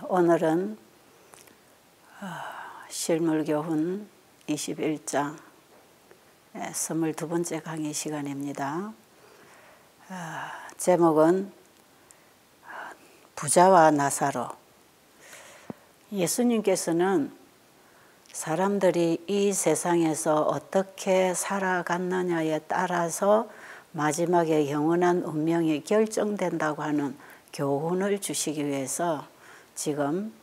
오늘은 실물교훈 21장 22번째 강의 시간입니다. 제목은 부자와 나사로. 예수님께서는 사람들이 이 세상에서 어떻게 살아갔느냐에 따라서 마지막에 영원한 운명이 결정된다고 하는 교훈을 주시기 위해서 지금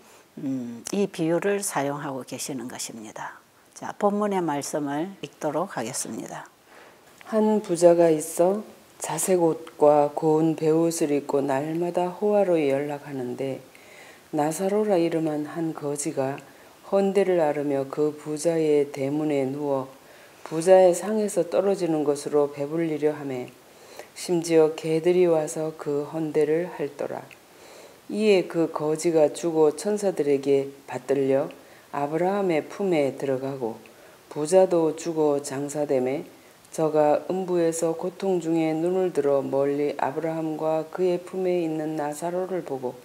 이 비유를 사용하고 계시는 것입니다. 자, 본문의 말씀을 읽도록 하겠습니다. 한 부자가 있어 자색 옷과 고운 베옷을 입고 날마다 호화로이 연락하는데 나사로라 이름한 한 거지가 헌대를 앓으며 그 부자의 대문에 누워 부자의 상에서 떨어지는 것으로 배불리려 하매 심지어 개들이 와서 그 헌대를 핥더라. 이에 그 거지가 죽어 천사들에게 받들려 아브라함의 품에 들어가고 부자도 죽어 장사되매 저가 음부에서 고통 중에 눈을 들어 멀리 아브라함과 그의 품에 있는 나사로를 보고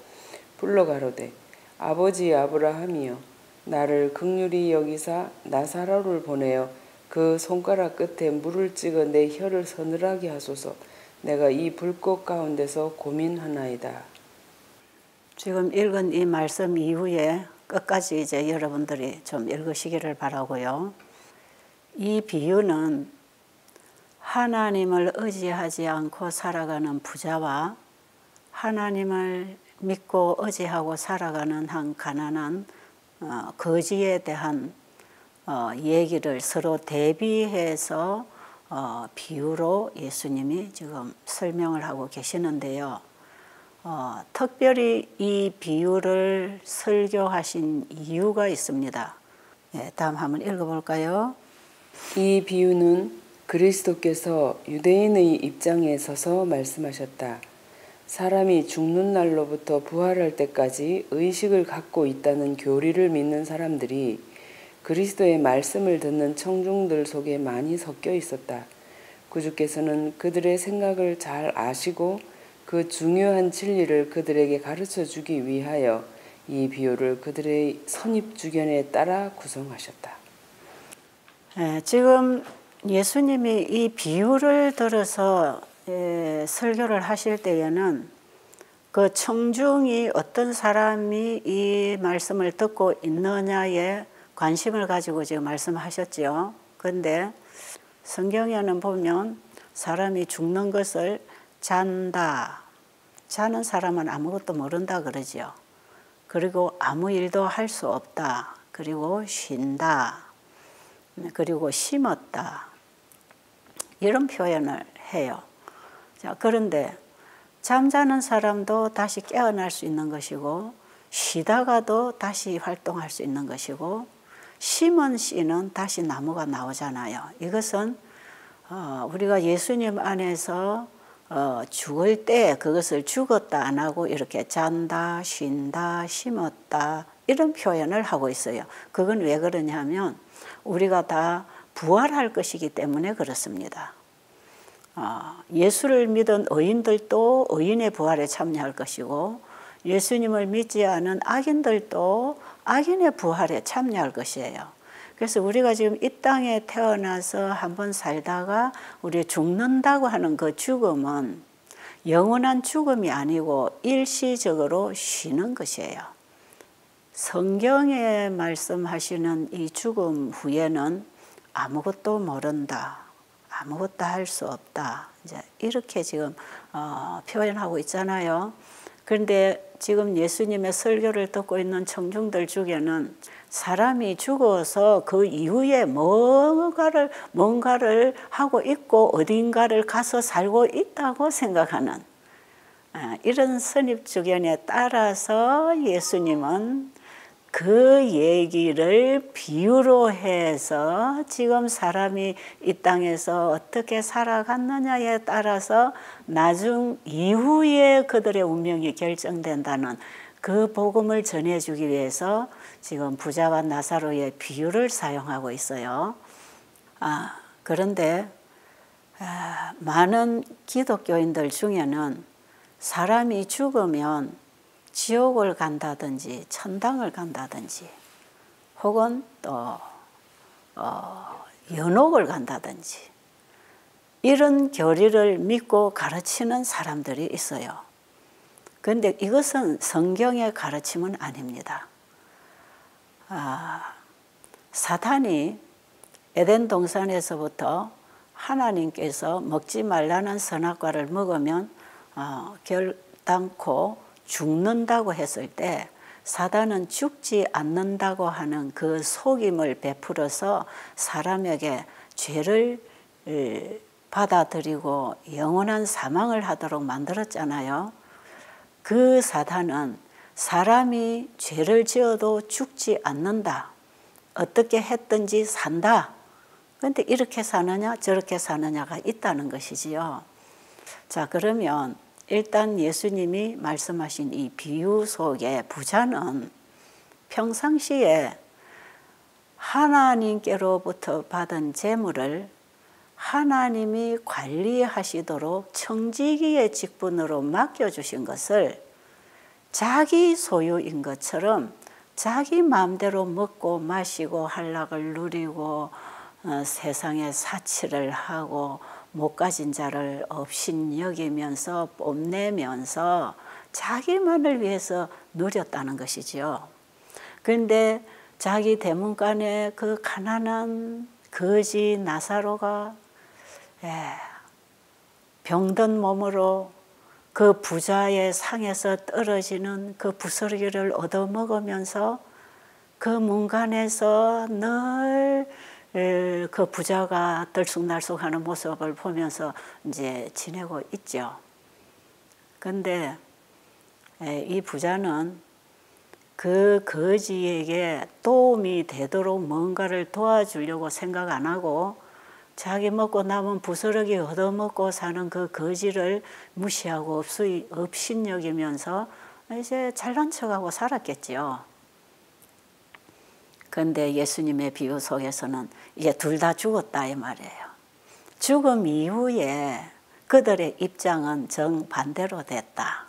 불러 가로되 아버지 아브라함이여 나를 긍휼히 여기사 나사로를 보내어 그 손가락 끝에 물을 찍어 내 혀를 서늘하게 하소서. 내가 이 불꽃 가운데서 고민하나이다. 지금 읽은 이 말씀 이후에 끝까지 이제 여러분들이 좀 읽으시기를 바라고요. 이 비유는 하나님을 의지하지 않고 살아가는 부자와 하나님을 믿고 의지하고 살아가는 한 가난한 거지에 대한 얘기를 서로 대비해서 비유로 예수님이 지금 설명을 하고 계시는데요. 특별히 이 비유를 설교하신 이유가 있습니다. 다음 한번 읽어볼까요? 이 비유는 그리스도께서 유대인의 입장에 서서 말씀하셨다. 사람이 죽는 날로부터 부활할 때까지 의식을 갖고 있다는 교리를 믿는 사람들이 그리스도의 말씀을 듣는 청중들 속에 많이 섞여 있었다. 구주께서는 그들의 생각을 잘 아시고 그 중요한 진리를 그들에게 가르쳐 주기 위하여 이 비유를 그들의 선입주견에 따라 구성하셨다. 지금 예수님이 이 비유를 들어서 설교를 하실 때에는 그 청중이 어떤 사람이 이 말씀을 듣고 있느냐에 관심을 가지고 지금 말씀하셨죠. 그런데 성경에는 보면 사람이 죽는 것을 잔다. 자는 사람은 아무것도 모른다 그러죠. 그리고 아무 일도 할 수 없다. 그리고 쉰다. 그리고 심었다. 이런 표현을 해요. 자, 그런데 잠자는 사람도 다시 깨어날 수 있는 것이고 쉬다가도 다시 활동할 수 있는 것이고 심은 씨는 다시 나무가 나오잖아요. 이것은 우리가 예수님 안에서 죽을 때 그것을 죽었다 안 하고 이렇게 잔다, 쉰다, 심었다 이런 표현을 하고 있어요. 그건 왜 그러냐면 우리가 다 부활할 것이기 때문에 그렇습니다. 예수를 믿은 의인들도 의인의 부활에 참여할 것이고 예수님을 믿지 않은 악인들도 악인의 부활에 참여할 것이에요. 그래서 우리가 지금 이 땅에 태어나서 한번 살다가 우리 죽는다고 하는 그 죽음은 영원한 죽음이 아니고 일시적으로 쉬는 것이에요. 성경에 말씀하시는 이 죽음 후에는 아무것도 모른다. 아무것도 할 수 없다. 이제 이렇게 지금 표현하고 있잖아요. 그런데 지금 예수님의 설교를 듣고 있는 청중들 중에는 사람이 죽어서 그 이후에 뭔가를 하고 있고 어딘가를 가서 살고 있다고 생각하는 이런 선입주견에 따라서 예수님은 그 얘기를 비유로 해서 지금 사람이 이 땅에서 어떻게 살아갔느냐에 따라서 나중 이후에 그들의 운명이 결정된다는 그 복음을 전해주기 위해서 지금 부자와 나사로의 비유를 사용하고 있어요. 그런데 많은 기독교인들 중에는 사람이 죽으면 지옥을 간다든지 천당을 간다든지 혹은 또 연옥을 간다든지 이런 교리를 믿고 가르치는 사람들이 있어요. 그런데 이것은 성경의 가르침은 아닙니다. 사탄이 에덴 동산에서부터 하나님께서 먹지 말라는 선악과를 먹으면 결단코 죽는다고 했을 때 사단은 죽지 않는다고 하는 그 속임을 베풀어서 사람에게 죄를 받아들이고 영원한 사망을 하도록 만들었잖아요. 그 사단은 사람이 죄를 지어도 죽지 않는다. 어떻게 했든지 산다. 그런데 이렇게 사느냐 저렇게 사느냐가 있다는 것이지요. 자, 그러면 일단 예수님이 말씀하신 이 비유 속에 부자는 평상시에 하나님께로부터 받은 재물을 하나님이 관리하시도록 청지기의 직분으로 맡겨주신 것을 자기 소유인 것처럼 자기 마음대로 먹고 마시고 한락을 누리고 세상에 사치를 하고 못 가진 자를 업신여기면서 뽐내면서 자기만을 위해서 누렸다는 것이죠. 그런데 자기 대문간에 그 가난한 거지 나사로가 병든 몸으로 그 부자의 상에서 떨어지는 그 부스러기를 얻어먹으면서 그 문간에서 늘 그 부자가 들쑥날쑥하는 모습을 보면서 이제 지내고 있죠. 그런데 이 부자는 그 거지에게 도움이 되도록 뭔가를 도와주려고 생각 안 하고 자기 먹고 남은 부스러기 얻어먹고 사는 그 거지를 무시하고 업신여기면서 이제 잘난 척하고 살았겠지요. 그런데 예수님의 비유 속에서는 이제 둘 다 죽었다 이 말이에요. 죽음 이후에 그들의 입장은 정반대로 됐다.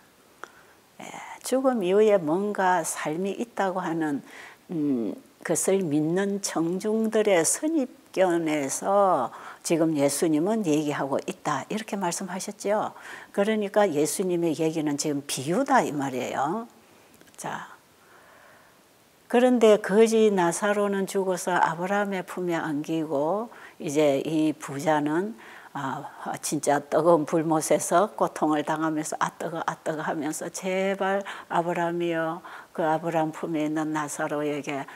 죽음 이후에 뭔가 삶이 있다고 하는 것을 믿는 청중들의 선입견에서 지금 예수님은 얘기하고 있다 이렇게 말씀하셨죠. 그러니까 예수님의 얘기는 지금 비유다 이 말이에요. 자, 그런데 거지 나사로는 죽어서 아브라함의 품에 안기고 이제 이 부자는 진짜 뜨거운 불못에서 고통을 당하면서 뜨거 하면서 제발 아브라함이여 그 아브라함 품에 있는 나사로에게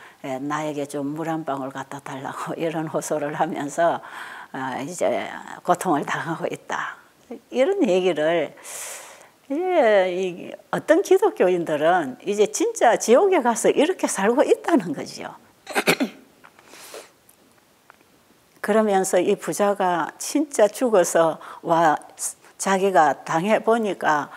나에게 좀 물 한 방울 갖다 달라고 이런 호소를 하면서 이제 고통을 당하고 있다. 이런 얘기를 어떤 기독교인들은 이제 진짜 지옥에 가서 이렇게 살고 있다는 거죠. 그러면서 이 부자가 진짜 죽어서 자기가 당해보니까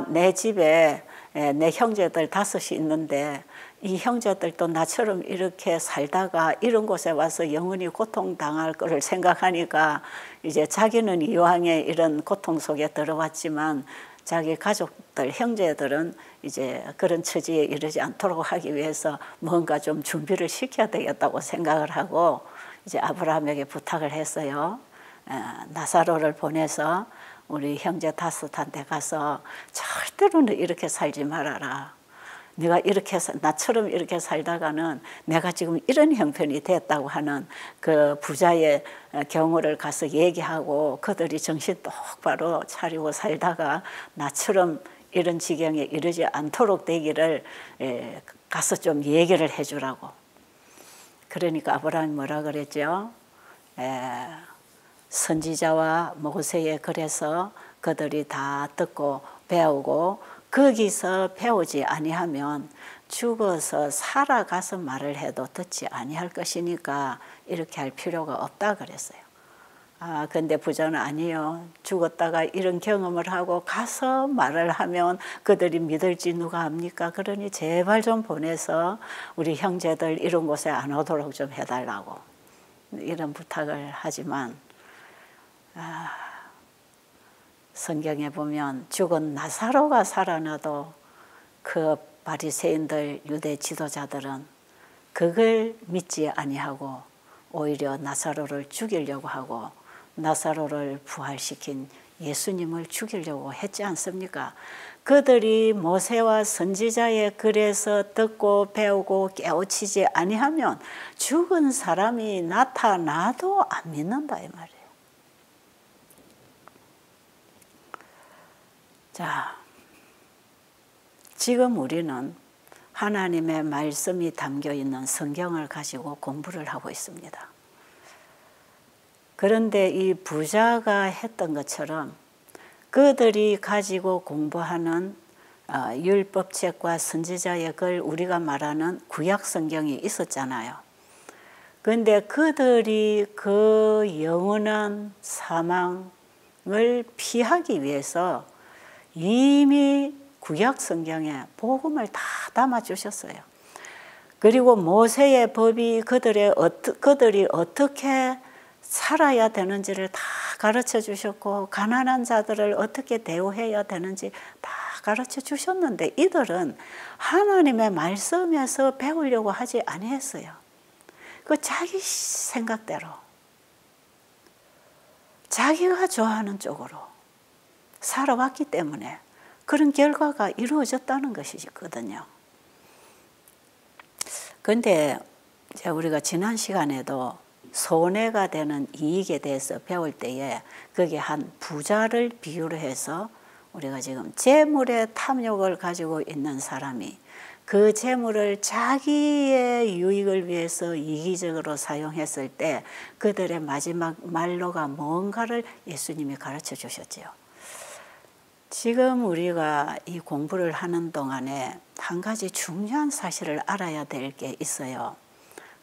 내 집에 내 형제들 5이 있는데 이 형제들도 나처럼 이렇게 살다가 이런 곳에 와서 영원히 고통당할 거를 생각하니까 이제 자기는 이왕에 이런 고통 속에 들어왔지만 자기 가족들, 형제들은 이제 그런 처지에 이르지 않도록 하기 위해서 뭔가 좀 준비를 시켜야 되겠다고 생각을 하고 이제 아브라함에게 부탁을 했어요. 나사로를 보내서 우리 형제 5한테 가서 절대로는 이렇게 살지 말아라. 네가 이렇게 나처럼 이렇게 살다가는 내가 지금 이런 형편이 됐다고 하는 그 부자의 경우를 가서 얘기하고 그들이 정신 똑바로 차리고 살다가 나처럼 이런 지경에 이르지 않도록 되기를 가서 좀 얘기를 해주라고. 그러니까 아브라함이 뭐라 그랬죠? 선지자와 모세의 글에서 그들이 다 듣고 배우고 거기서 배우지 아니하면 죽어서 살아가서 말을 해도 듣지 아니할 것이니까 이렇게 할 필요가 없다 그랬어요. 근데 부자는 아니요. 죽었다가 이런 경험을 하고 가서 말을 하면 그들이 믿을지 누가 압니까? 그러니 제발 좀 보내서 우리 형제들 이런 곳에 안 오도록 좀 해달라고 이런 부탁을 하지만 성경에 보면 죽은 나사로가 살아나도 그 바리새인들 유대 지도자들은 그걸 믿지 아니하고 오히려 나사로를 죽이려고 하고 나사로를 부활시킨 예수님을 죽이려고 했지 않습니까? 그들이 모세와 선지자의 글에서 듣고 배우고 깨우치지 아니하면 죽은 사람이 나타나도 안 믿는다 이 말이에요. 자, 지금 우리는 하나님의 말씀이 담겨 있는 성경을 가지고 공부를 하고 있습니다. 그런데 이 부자가 했던 것처럼 그들이 가지고 공부하는 율법책과 선지자의 글, 우리가 말하는 구약 성경이 있었잖아요. 그런데 그들이 그 영원한 사망을 피하기 위해서 이미 구약 성경에 복음을 다 담아 주셨어요. 그리고 모세의 법이 그들이 어떻게 살아야 되는지를 다 가르쳐 주셨고 가난한 자들을 어떻게 대우해야 되는지 다 가르쳐 주셨는데 이들은 하나님의 말씀에서 배우려고 하지 아니했어요. 그 자기 생각대로 자기가 좋아하는 쪽으로 살아왔기 때문에 그런 결과가 이루어졌다는 것이거든요. 그런데 우리가 지난 시간에도 손해가 되는 이익에 대해서 배울 때에 거기에 한 부자를 비유로 해서 우리가 지금 재물의 탐욕을 가지고 있는 사람이 그 재물을 자기의 유익을 위해서 이기적으로 사용했을 때 그들의 마지막 말로가 뭔가를 예수님이 가르쳐 주셨지요. 지금 우리가 이 공부를 하는 동안에 한 가지 중요한 사실을 알아야 될 게 있어요.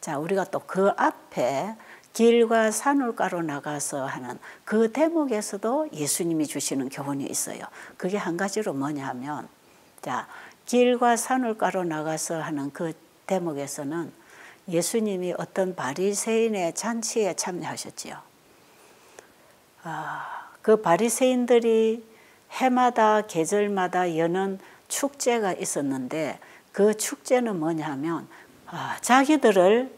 자, 우리가 또 그 앞에 길과 산울가로 나가서 하는 그 대목에서도 예수님이 주시는 교훈이 있어요. 그게 한 가지로 뭐냐 하면, 자, 길과 산울가로 나가서 하는 그 대목에서는 예수님이 어떤 바리새인의 잔치에 참여하셨지요. 그 바리새인들이 해마다 계절마다 여는 축제가 있었는데 그 축제는 뭐냐 하면 자기들을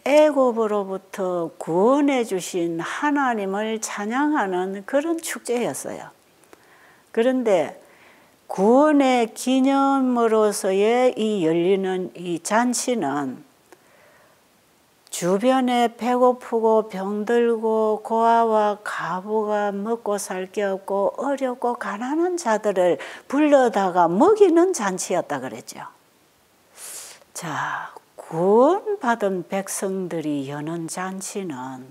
애굽으로부터 구원해 주신 하나님을 찬양하는 그런 축제였어요. 그런데 구원의 기념으로서의 이 열리는 이 잔치는 주변에 배고프고 병들고 고아와 과부가 먹고 살 게 없고 어렵고 가난한 자들을 불러다가 먹이는 잔치였다 그랬죠. 자, 구원받은 백성들이 여는 잔치는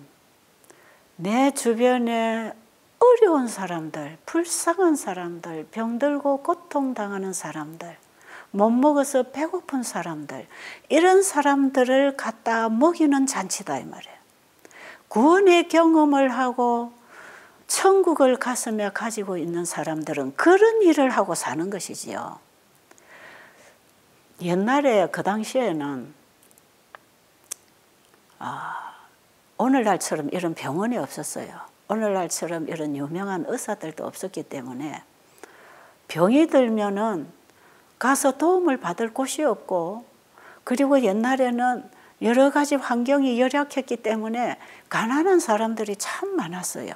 내 주변에 어려운 사람들, 불쌍한 사람들, 병들고 고통당하는 사람들, 못 먹어서 배고픈 사람들, 이런 사람들을 갖다 먹이는 잔치다 이 말이에요. 구원의 경험을 하고 천국을 가슴에 가지고 있는 사람들은 그런 일을 하고 사는 것이지요. 옛날에 그 당시에는 오늘날처럼 이런 병원이 없었어요. 오늘날처럼 이런 유명한 의사들도 없었기 때문에 병이 들면은 가서 도움을 받을 곳이 없고, 그리고 옛날에는 여러 가지 환경이 열악했기 때문에 가난한 사람들이 참 많았어요.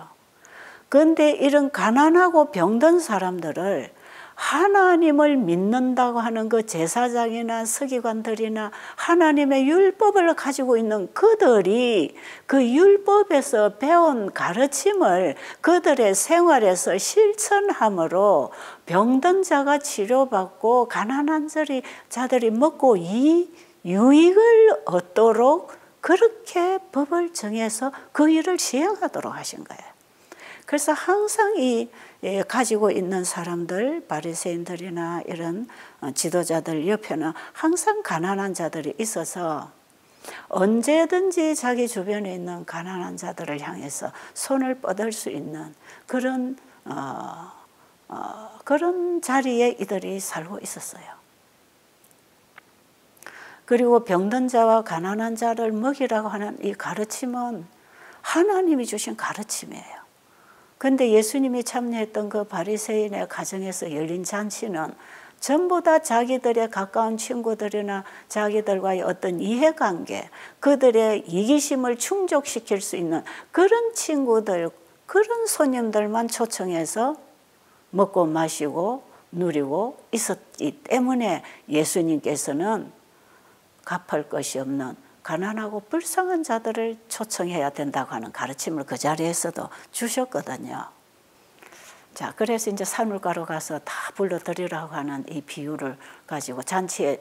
그런데 이런 가난하고 병든 사람들을 하나님을 믿는다고 하는 그 제사장이나 서기관들이나 하나님의 율법을 가지고 있는 그들이 그 율법에서 배운 가르침을 그들의 생활에서 실천함으로 병든 자가 치료받고 가난한 자들이 먹고 이 유익을 얻도록 그렇게 법을 정해서 그 일을 시행하도록 하신 거예요. 그래서 항상 이 가지고 있는 사람들, 바리새인들이나 이런 지도자들 옆에는 항상 가난한 자들이 있어서 언제든지 자기 주변에 있는 가난한 자들을 향해서 손을 뻗을 수 있는 그런 자리에 이들이 살고 있었어요. 그리고 병든 자와 가난한 자를 먹이라고 하는 이 가르침은 하나님이 주신 가르침이에요. 그런데 예수님이 참여했던 그 바리새인의 가정에서 열린 잔치는 전부 다 자기들의 가까운 친구들이나 자기들과의 어떤 이해관계, 그들의 이기심을 충족시킬 수 있는 그런 친구들, 그런 손님들만 초청해서 먹고 마시고 누리고 있었기 때문에 예수님께서는 갚을 것이 없는 가난하고 불쌍한 자들을 초청해야 된다고 하는 가르침을 그 자리에서도 주셨거든요. 자, 그래서 이제 산울가로 가서 다 불러드리라고 하는 이 비유를 가지고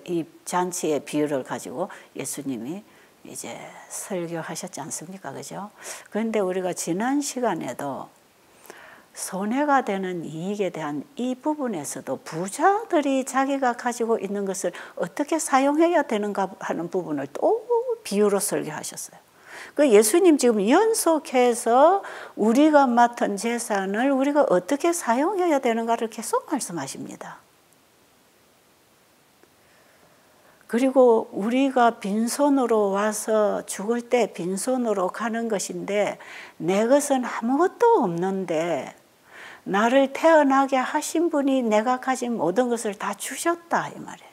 이 잔치의 비유를 가지고 예수님이 이제 설교하셨지 않습니까? 그죠? 그런데 우리가 지난 시간에도 손해가 되는 이익에 대한 이 부분에서도 부자들이 자기가 가지고 있는 것을 어떻게 사용해야 되는가 하는 부분을 또 비유로 설교하셨어요. 그 예수님 지금 연속해서 우리가 맡은 재산을 우리가 어떻게 사용해야 되는가를 계속 말씀하십니다. 그리고 우리가 빈손으로 와서 죽을 때 빈손으로 가는 것인데 내 것은 아무것도 없는데 나를 태어나게 하신 분이 내가 가진 모든 것을 다 주셨다 이 말이에요.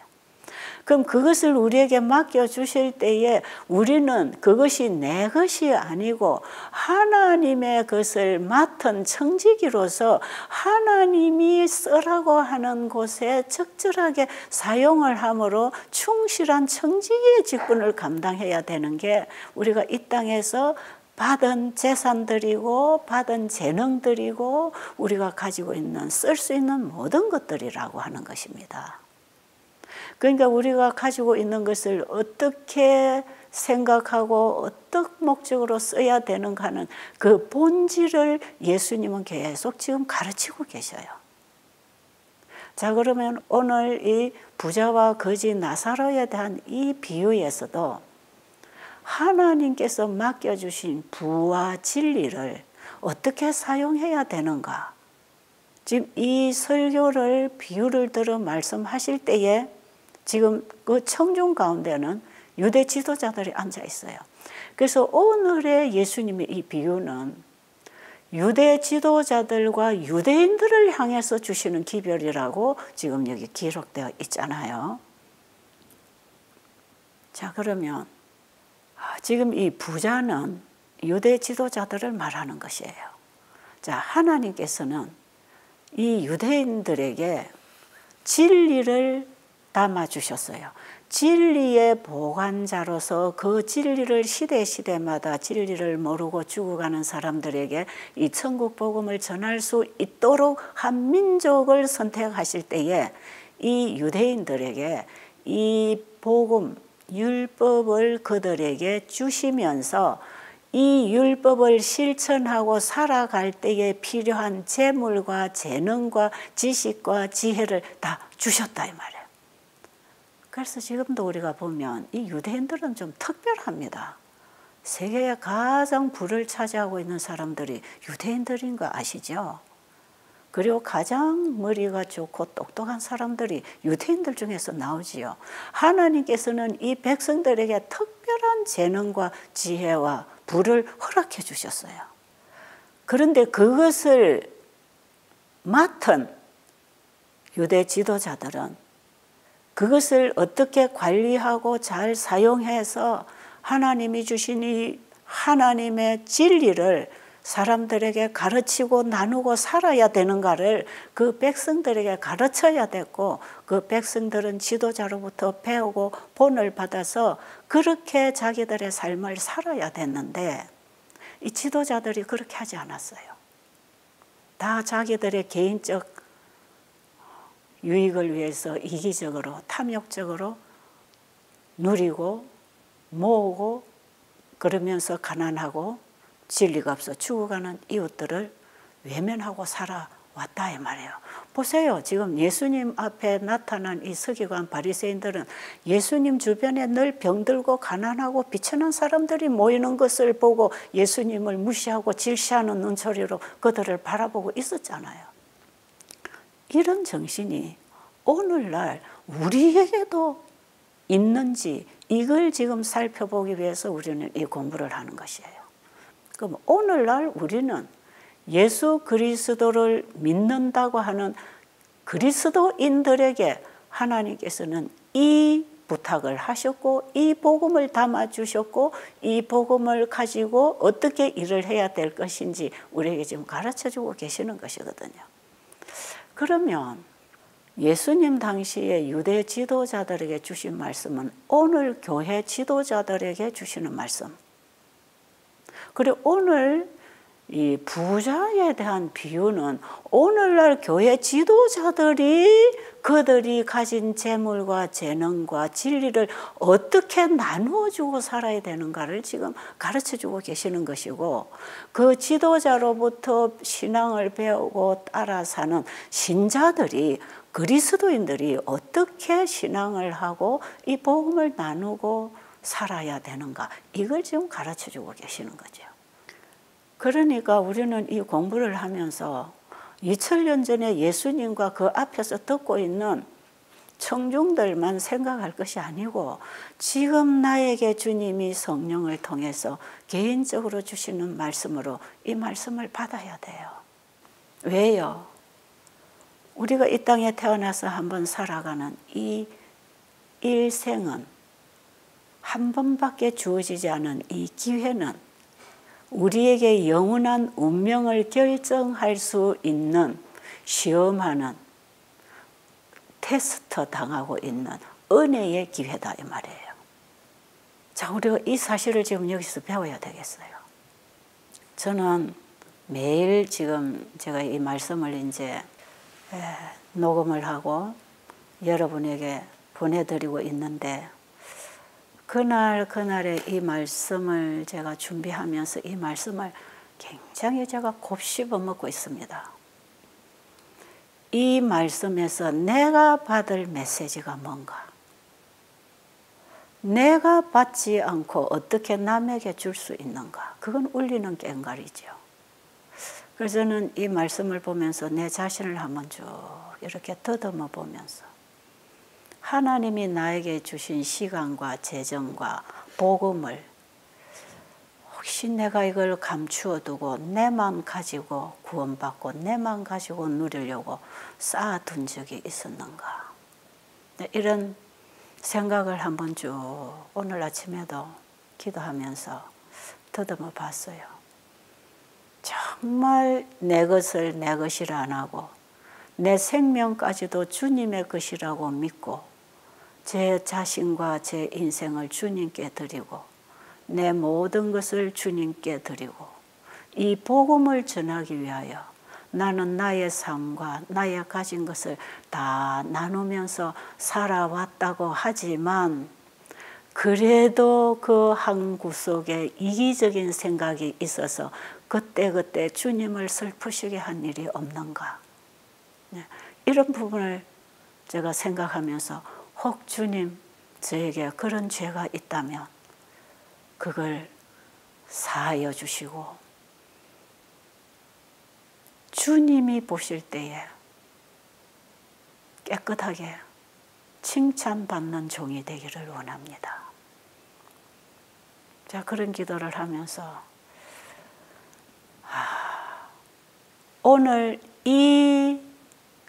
그럼 그것을 우리에게 맡겨주실 때에 우리는 그것이 내 것이 아니고 하나님의 것을 맡은 청지기로서 하나님이 쓰라고 하는 곳에 적절하게 사용을 함으로 충실한 청지기의 직분을 감당해야 되는 게 우리가 이 땅에서 받은 재산들이고 받은 재능들이고 우리가 가지고 있는 쓸 수 있는 모든 것들이라고 하는 것입니다. 그러니까 우리가 가지고 있는 것을 어떻게 생각하고 어떤 목적으로 써야 되는가 하는 그 본질을 예수님은 계속 지금 가르치고 계셔요. 자, 그러면 오늘 이 부자와 거지 나사로에 대한 이 비유에서도 하나님께서 맡겨주신 부와 진리를 어떻게 사용해야 되는가? 지금 이 설교를 비유를 들어 말씀하실 때에 지금 그 청중 가운데는 유대 지도자들이 앉아 있어요. 그래서 오늘의 예수님의 이 비유는 유대 지도자들과 유대인들을 향해서 주시는 기별이라고 지금 여기 기록되어 있잖아요. 자, 그러면 지금 이 부자는 유대 지도자들을 말하는 것이에요. 자, 하나님께서는 이 유대인들에게 진리를 담아주셨어요. 진리의 보관자로서 그 진리를 시대마다 진리를 모르고 죽어가는 사람들에게 이 천국 복음을 전할 수 있도록 한 민족을 선택하실 때에 이 유대인들에게 이 복음, 율법을 그들에게 주시면서 이 율법을 실천하고 살아갈 때에 필요한 재물과 재능과 지식과 지혜를 다 주셨다 이 말이에요. 그래서 지금도 우리가 보면 이 유대인들은 좀 특별합니다. 세계의 가장 부를 차지하고 있는 사람들이 유대인들인 거 아시죠? 그리고 가장 머리가 좋고 똑똑한 사람들이 유대인들 중에서 나오지요. 하나님께서는 이 백성들에게 특별한 재능과 지혜와 부를 허락해 주셨어요. 그런데 그것을 맡은 유대 지도자들은 그것을 어떻게 관리하고 잘 사용해서 하나님이 주신 이 하나님의 진리를 사람들에게 가르치고 나누고 살아야 되는가를 그 백성들에게 가르쳐야 됐고 그 백성들은 지도자로부터 배우고 본을 받아서 그렇게 자기들의 삶을 살아야 됐는데 이 지도자들이 그렇게 하지 않았어요. 다 자기들의 개인적 유익을 위해서 이기적으로 탐욕적으로 누리고 모으고 그러면서 가난하고 진리가 없어 죽어가는 이웃들을 외면하고 살아왔다 이 말이에요. 보세요. 지금 예수님 앞에 나타난 이 서기관 바리새인들은 예수님 주변에 늘 병들고 가난하고 비천한 사람들이 모이는 것을 보고 예수님을 무시하고 질시하는 눈초리로 그들을 바라보고 있었잖아요. 이런 정신이 오늘날 우리에게도 있는지 이걸 지금 살펴보기 위해서 우리는 이 공부를 하는 것이에요. 그럼 오늘날 우리는 예수 그리스도를 믿는다고 하는 그리스도인들에게 하나님께서는 이 부탁을 하셨고 이 복음을 담아주셨고 이 복음을 가지고 어떻게 일을 해야 될 것인지 우리에게 지금 가르쳐주고 계시는 것이거든요. 그러면 예수님 당시에 유대 지도자들에게 주신 말씀은 오늘 교회 지도자들에게 주시는 말씀. 그리고 오늘 이 부자에 대한 비유는 오늘날 교회 지도자들이 그들이 가진 재물과 재능과 진리를 어떻게 나누어주고 살아야 되는가를 지금 가르쳐주고 계시는 것이고, 그 지도자로부터 신앙을 배우고 따라 사는 신자들이, 그리스도인들이 어떻게 신앙을 하고 이 복음을 나누고 살아야 되는가, 이걸 지금 가르쳐주고 계시는 거죠. 그러니까 우리는 이 공부를 하면서 2000년 전에 예수님과 그 앞에서 듣고 있는 청중들만 생각할 것이 아니고 지금 나에게 주님이 성령을 통해서 개인적으로 주시는 말씀으로 이 말씀을 받아야 돼요. 왜요? 우리가 이 땅에 태어나서 한번 살아가는 이 일생은 한 번밖에 주어지지 않은 이 기회는 우리에게 영원한 운명을 결정할 수 있는, 시험하는, 테스트 당하고 있는 은혜의 기회다 이 말이에요. 자, 우리가 이 사실을 지금 여기서 배워야 되겠어요. 저는 매일 지금 제가 이 말씀을 이제 녹음을 하고 여러분에게 보내드리고 있는데, 그날의 이 말씀을 제가 준비하면서 이 말씀을 굉장히 제가 곱씹어 먹고 있습니다. 이 말씀에서 내가 받을 메시지가 뭔가, 내가 받지 않고 어떻게 남에게 줄 수 있는가, 그건 울리는 꽹과리죠. 그래서 저는 이 말씀을 보면서 내 자신을 한번 쭉 이렇게 더듬어 보면서 하나님이 나에게 주신 시간과 재정과 복음을 혹시 내가 이걸 감추어 두고 내만 가지고 구원받고 내만 가지고 누리려고 쌓아둔 적이 있었는가, 이런 생각을 한번 쭉 오늘 아침에도 기도하면서 더듬어 봤어요. 정말 내 것을 내 것이라 안 하고 내 생명까지도 주님의 것이라고 믿고 제 자신과 제 인생을 주님께 드리고 내 모든 것을 주님께 드리고 이 복음을 전하기 위하여 나는 나의 삶과 나의 가진 것을 다 나누면서 살아왔다고 하지만, 그래도 그 한 구석에 이기적인 생각이 있어서 그때그때 주님을 슬프시게 한 일이 없는가, 이런 부분을 제가 생각하면서 혹 주님 저에게 그런 죄가 있다면 그걸 사하여 주시고 주님이 보실 때에 깨끗하게 칭찬받는 종이 되기를 원합니다. 자, 그런 기도를 하면서 오늘 이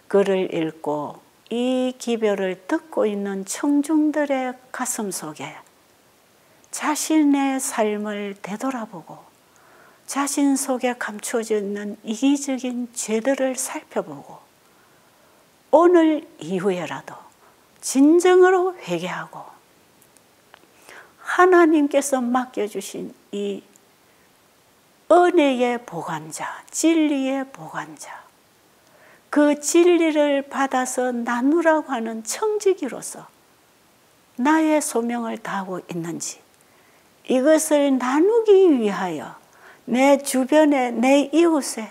글을 읽고 이 기별을 듣고 있는 청중들의 가슴 속에 자신의 삶을 되돌아보고 자신 속에 감추어져 있는 이기적인 죄들을 살펴보고 오늘 이후에라도 진정으로 회개하고 하나님께서 맡겨주신 이 은혜의 보관자, 진리의 보관자, 그 진리를 받아서 나누라고 하는 청지기로서 나의 소명을 다하고 있는지, 이것을 나누기 위하여 내 주변에 내 이웃에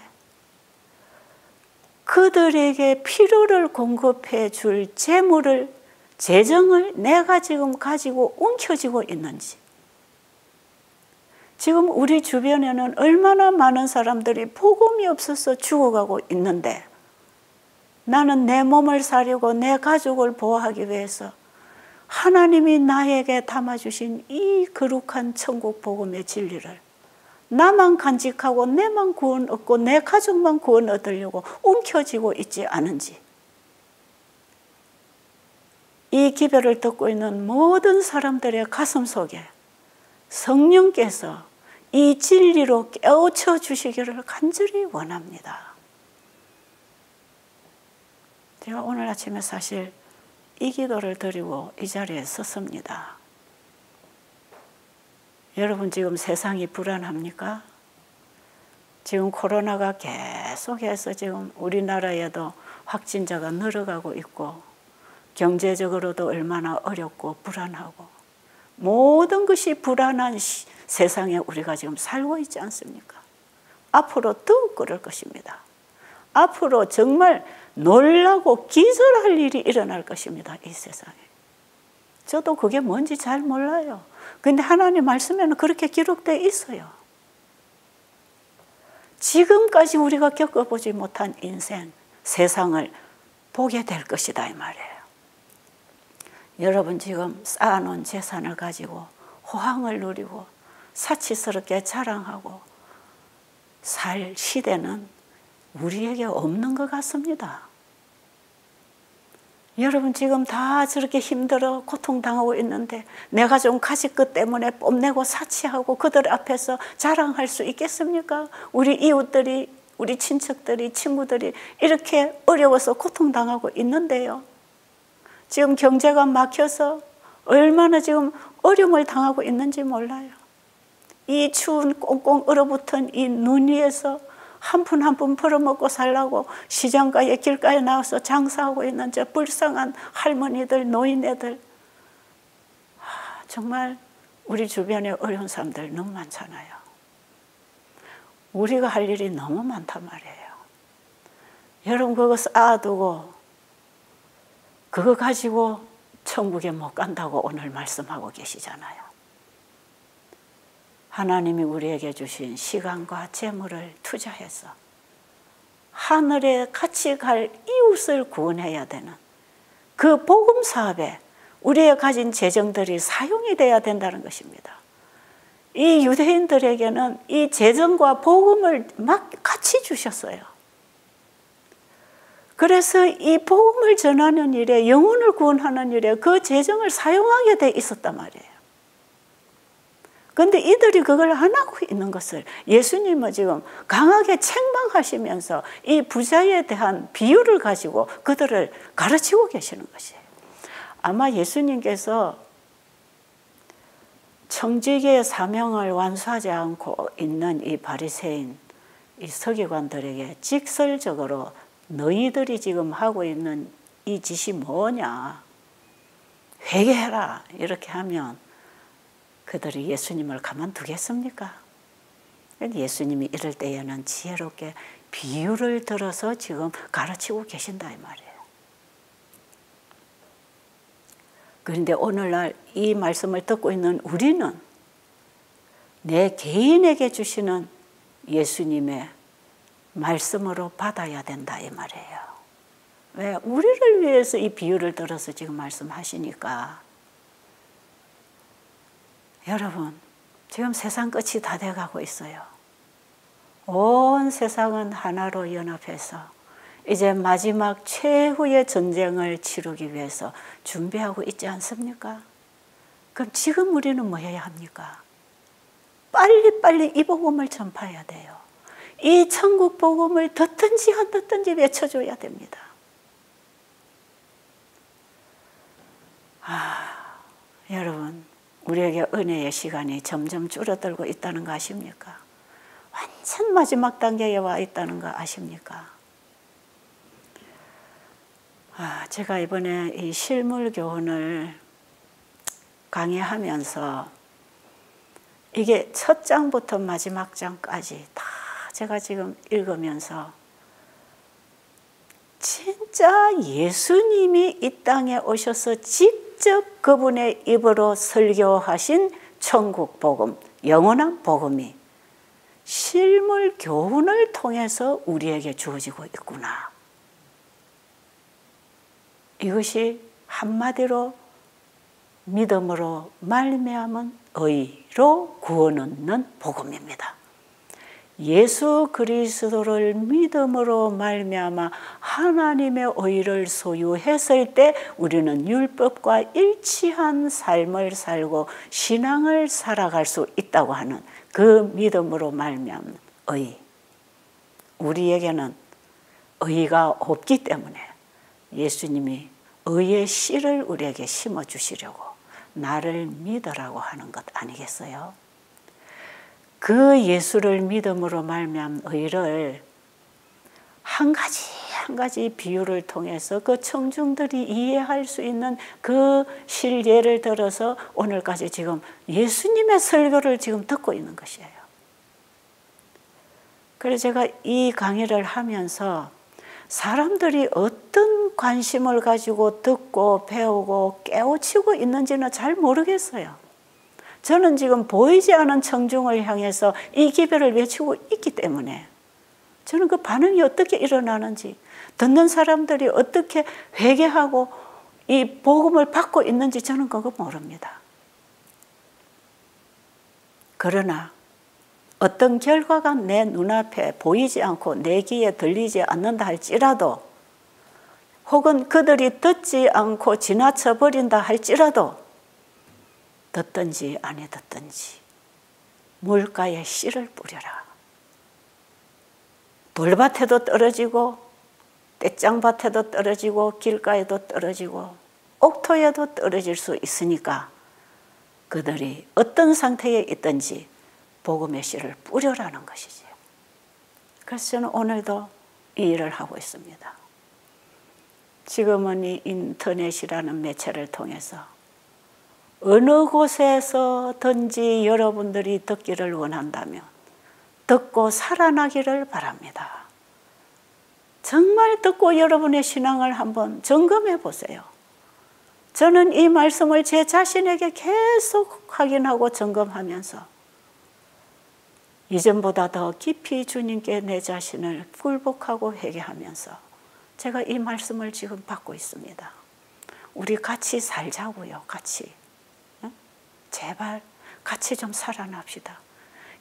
그들에게 필요를 공급해 줄 재물을, 재정을 내가 지금 가지고 움켜쥐고 있는지, 지금 우리 주변에는 얼마나 많은 사람들이 복음이 없어서 죽어가고 있는데 나는 내 몸을 사려고 내 가족을 보호하기 위해서 하나님이 나에게 담아주신 이 거룩한 천국 복음의 진리를 나만 간직하고 내만 구원 얻고 내 가족만 구원 얻으려고 움켜쥐고 있지 않은지, 이 기별을 듣고 있는 모든 사람들의 가슴 속에 성령께서 이 진리로 깨우쳐 주시기를 간절히 원합니다. 제가 오늘 아침에 사실 이 기도를 드리고 이 자리에 섰습니다. 여러분 지금 세상이 불안합니까? 지금 코로나가 계속해서 지금 우리나라에도 확진자가 늘어가고 있고 경제적으로도 얼마나 어렵고 불안하고 모든 것이 불안한 세상에 우리가 지금 살고 있지 않습니까? 앞으로 더 그럴 것입니다. 앞으로 정말 놀라고 기절할 일이 일어날 것입니다. 이 세상에. 저도 그게 뭔지 잘 몰라요. 근데 하나님 말씀에는 그렇게 기록되어 있어요. 지금까지 우리가 겪어보지 못한 인생, 세상을 보게 될 것이다 이 말이에요. 여러분 지금 쌓아놓은 재산을 가지고 호황을 누리고 사치스럽게 자랑하고 살 시대는 우리에게 없는 것 같습니다. 여러분 지금 다 저렇게 힘들어 고통당하고 있는데 내가 좀 가질 것 때문에 뽐내고 사치하고 그들 앞에서 자랑할 수 있겠습니까? 우리 이웃들이, 우리 친척들이, 친구들이 이렇게 어려워서 고통당하고 있는데요. 지금 경제가 막혀서 얼마나 지금 어려움을 당하고 있는지 몰라요. 이 추운 꽁꽁 얼어붙은 이 눈 위에서 한 푼 한 푼 벌어먹고 살라고 시장가에 길가에 나와서 장사하고 있는 저 불쌍한 할머니들, 노인네들. 정말 우리 주변에 어려운 사람들 너무 많잖아요. 우리가 할 일이 너무 많단 말이에요. 여러분 그거 쌓아두고 그거 가지고 천국에 못 간다고 오늘 말씀하고 계시잖아요. 하나님이 우리에게 주신 시간과 재물을 투자해서 하늘에 같이 갈 이웃을 구원해야 되는 그 복음 사업에 우리의 가진 재정들이 사용이 돼야 된다는 것입니다. 이 유대인들에게는 이 재정과 복음을 막 같이 주셨어요. 그래서 이 복음을 전하는 일에, 영혼을 구원하는 일에 그 재정을 사용하게 돼 있었단 말이에요. 그런데 이들이 그걸 안 하고 있는 것을 예수님은 지금 강하게 책망하시면서 이 부자에 대한 비유를 가지고 그들을 가르치고 계시는 것이에요. 아마 예수님께서 청지기의 사명을 완수하지 않고 있는 이 바리새인, 이 서기관들에게 직설적으로 너희들이 지금 하고 있는 이 짓이 뭐냐, 회개해라 이렇게 하면 그들이 예수님을 가만두겠습니까? 예수님이 이럴 때에는 지혜롭게 비유를 들어서 지금 가르치고 계신다 이 말이에요. 그런데 오늘날 이 말씀을 듣고 있는 우리는 내 개인에게 주시는 예수님의 말씀으로 받아야 된다 이 말이에요. 왜? 우리를 위해서 이 비유를 들어서 지금 말씀하시니까. 여러분 지금 세상 끝이 다 돼가고 있어요. 온 세상은 하나로 연합해서 이제 마지막 최후의 전쟁을 치르기 위해서 준비하고 있지 않습니까? 그럼 지금 우리는 뭐 해야 합니까? 빨리빨리 이 복음을 전파해야 돼요. 이 천국 복음을 듣든지 안 듣든지 외쳐줘야 됩니다. 여러분 우리에게 은혜의 시간이 점점 줄어들고 있다는 거 아십니까? 완전 마지막 단계에 와 있다는 거 아십니까? 제가 이번에 이 실물 교훈을 강의하면서 이게 첫 장부터 마지막 장까지 다 제가 지금 읽으면서 진짜 예수님이 이 땅에 오셔서 직접 그분의 입으로 설교하신 천국 복음, 영원한 복음이 실물 교훈을 통해서 우리에게 주어지고 있구나. 이것이 한마디로 믿음으로 말미암은 의로 구원 얻는 복음입니다. 예수 그리스도를 믿음으로 말미암아 하나님의 의를 소유했을 때 우리는 율법과 일치한 삶을 살고 신앙을 살아갈 수 있다고 하는 그 믿음으로 말미암은 의. 우리에게는 의가 없기 때문에 예수님이 의의 씨를 우리에게 심어주시려고 나를 믿으라고 하는 것 아니겠어요? 그 예수를 믿음으로 말미암은 의를 한 가지 비유를 통해서 그 청중들이 이해할 수 있는 그 실예를 들어서 오늘까지 지금 예수님의 설교를 지금 듣고 있는 것이에요. 그래서 제가 이 강의를 하면서 사람들이 어떤 관심을 가지고 듣고 배우고 깨우치고 있는지는 잘 모르겠어요. 저는 지금 보이지 않은 청중을 향해서 이 기별을 외치고 있기 때문에 저는 그 반응이 어떻게 일어나는지, 듣는 사람들이 어떻게 회개하고 이 복음을 받고 있는지 저는 그거 모릅니다. 그러나 어떤 결과가 내 눈앞에 보이지 않고 내 귀에 들리지 않는다 할지라도, 혹은 그들이 듣지 않고 지나쳐 버린다 할지라도, 듣든지 안 듣든지 물가에 씨를 뿌려라. 돌밭에도 떨어지고 떼짱밭에도 떨어지고 길가에도 떨어지고 옥토에도 떨어질 수 있으니까 그들이 어떤 상태에 있든지 복음의 씨를 뿌려라는 것이지. 그래서 저는 오늘도 이 일을 하고 있습니다. 지금은 이 인터넷이라는 매체를 통해서 어느 곳에서든지 여러분들이 듣기를 원한다면 듣고 살아나기를 바랍니다. 정말 듣고 여러분의 신앙을 한번 점검해 보세요. 저는 이 말씀을 제 자신에게 계속 확인하고 점검하면서 이전보다 더 깊이 주님께 내 자신을 굴복하고 회개하면서 제가 이 말씀을 지금 받고 있습니다. 우리 같이 살자고요. 같이. 제발 같이 좀 살아납시다.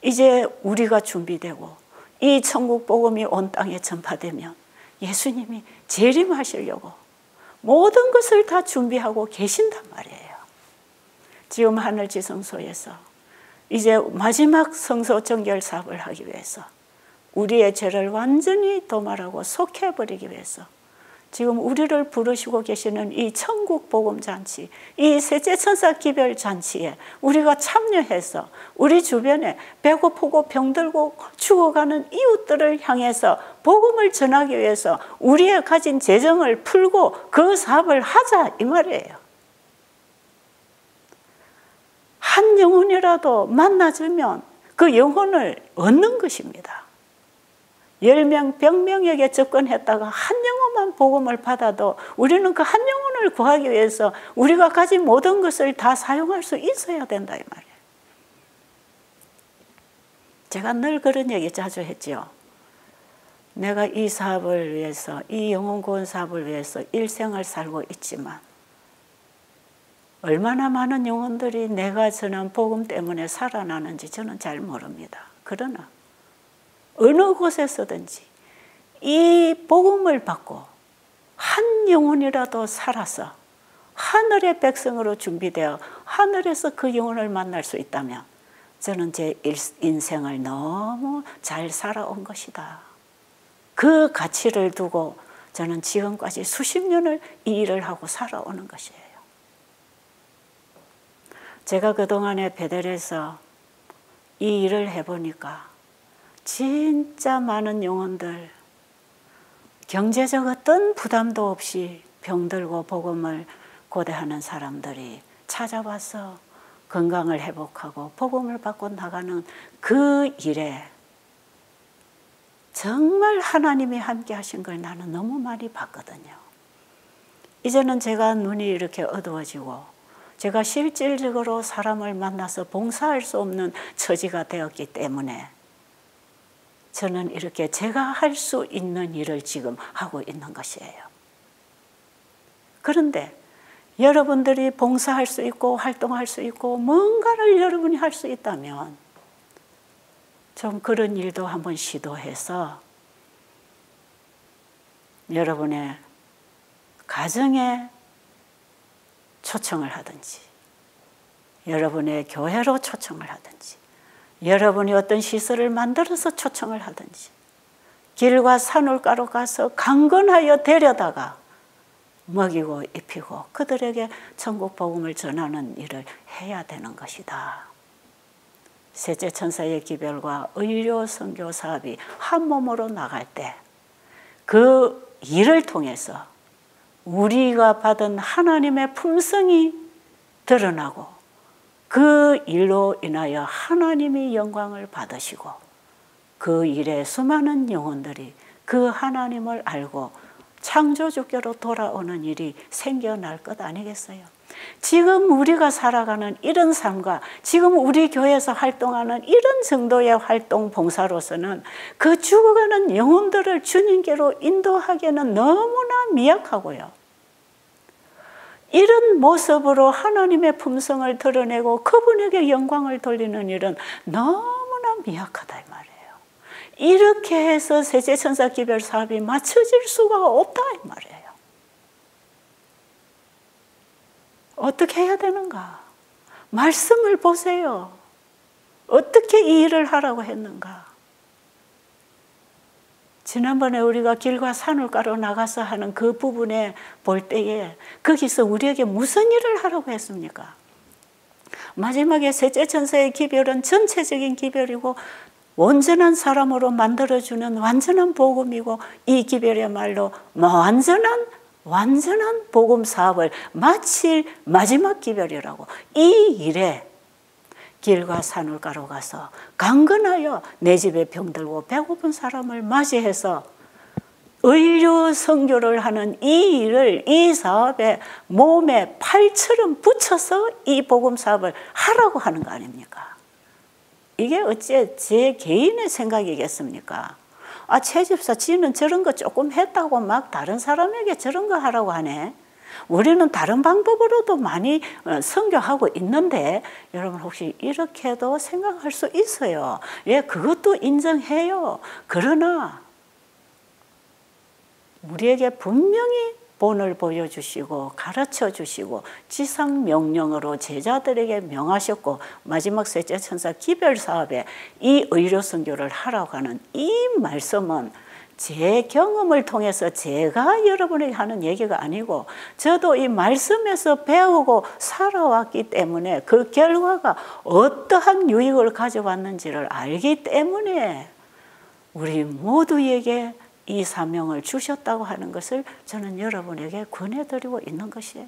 이제 우리가 준비되고 이 천국 복음이 온 땅에 전파되면 예수님이 재림하시려고 모든 것을 다 준비하고 계신단 말이에요. 지금 하늘지성소에서 이제 마지막 성소 정결 사업을 하기 위해서 우리의 죄를 완전히 도말하고 속해버리기 위해서 지금 우리를 부르시고 계시는 이 천국 복음 잔치, 이 셋째 천사 기별 잔치에 우리가 참여해서 우리 주변에 배고프고 병들고 죽어가는 이웃들을 향해서 복음을 전하기 위해서 우리의 가진 재정을 풀고 그 사업을 하자 이 말이에요. 한 영혼이라도 만나주면 그 영혼을 얻는 것입니다. 10명, 100명에게 접근했다가 한 영혼만 복음을 받아도 우리는 그 한 영혼을 구하기 위해서 우리가 가진 모든 것을 다 사용할 수 있어야 된다 이 말이에요. 제가 늘 그런 얘기 자주 했죠. 내가 이 사업을 위해서, 이 영혼 구원 사업을 위해서 일생을 살고 있지만 얼마나 많은 영혼들이 내가 전한 복음 때문에 살아나는지 저는 잘 모릅니다. 그러나 어느 곳에서든지 이 복음을 받고 한 영혼이라도 살아서 하늘의 백성으로 준비되어 하늘에서 그 영혼을 만날 수 있다면 저는 제 인생을 너무 잘 살아온 것이다. 그 가치를 두고 저는 지금까지 수십 년을 이 일을 하고 살아오는 것이에요. 제가 그동안에 베델에서 이 일을 해보니까 진짜 많은 영혼들, 경제적 어떤 부담도 없이 병들고 복음을 고대하는 사람들이 찾아와서 건강을 회복하고 복음을 받고 나가는 그 일에 정말 하나님이 함께 하신 걸 나는 너무 많이 봤거든요. 이제는 제가 눈이 이렇게 어두워지고 제가 실질적으로 사람을 만나서 봉사할 수 없는 처지가 되었기 때문에 저는 이렇게 제가 할 수 있는 일을 지금 하고 있는 것이에요. 그런데 여러분들이 봉사할 수 있고 활동할 수 있고 뭔가를 여러분이 할 수 있다면 좀 그런 일도 한번 시도해서 여러분의 가정에 초청을 하든지, 여러분의 교회로 초청을 하든지, 여러분이 어떤 시설을 만들어서 초청을 하든지, 길과 산울가로 가서 강건하여 데려다가 먹이고 입히고 그들에게 천국 복음을 전하는 일을 해야 되는 것이다. 셋째 천사의 기별과 의료 선교 사업이 한 몸으로 나갈 때 그 일을 통해서 우리가 받은 하나님의 품성이 드러나고 그 일로 인하여 하나님이 영광을 받으시고 그 일에 수많은 영혼들이 그 하나님을 알고 창조주께로 돌아오는 일이 생겨날 것 아니겠어요? 지금 우리가 살아가는 이런 삶과 지금 우리 교회에서 활동하는 이런 정도의 활동 봉사로서는 그 죽어가는 영혼들을 주님께로 인도하기에는 너무나 미약하고요. 이런 모습으로 하나님의 품성을 드러내고 그분에게 영광을 돌리는 일은 너무나 미약하다 이 말이에요. 이렇게 해서 셋째 천사 기별 사업이 맞춰질 수가 없다 이 말이에요. 어떻게 해야 되는가? 말씀을 보세요. 어떻게 이 일을 하라고 했는가? 지난번에 우리가 길과 산울가로 나가서 하는 그 부분에 볼 때에 거기서 우리에게 무슨 일을 하라고 했습니까? 마지막에 셋째 천사의 기별은 전체적인 기별이고 온전한 사람으로 만들어주는 완전한 복음이고 이 기별이야말로 완전한 복음 사업을 마칠 마지막 기별이라고. 이 일에 길과 산울가로 가서 강건하여 내 집에 병들고 배고픈 사람을 맞이해서 의료 선교를 하는 이 일을 이 사업에 몸에 팔처럼 붙여서 이 복음 사업을 하라고 하는 거 아닙니까? 이게 어째 제 개인의 생각이겠습니까? 아, 최 집사 지는 저런 거 조금 했다고 막 다른 사람에게 저런 거 하라고 하네. 우리는 다른 방법으로도 많이 선교하고 있는데 여러분 혹시 이렇게도 생각할 수 있어요. 예, 그것도 인정해요. 그러나 우리에게 분명히 본을 보여주시고 가르쳐주시고 지상명령으로 제자들에게 명하셨고 마지막 셋째 천사 기별사업에 이 의료선교를 하라고 하는 이 말씀은 제 경험을 통해서 제가 여러분에게 하는 얘기가 아니고 저도 이 말씀에서 배우고 살아왔기 때문에 그 결과가 어떠한 유익을 가져왔는지를 알기 때문에 우리 모두에게 이 사명을 주셨다고 하는 것을 저는 여러분에게 권해드리고 있는 것이에요.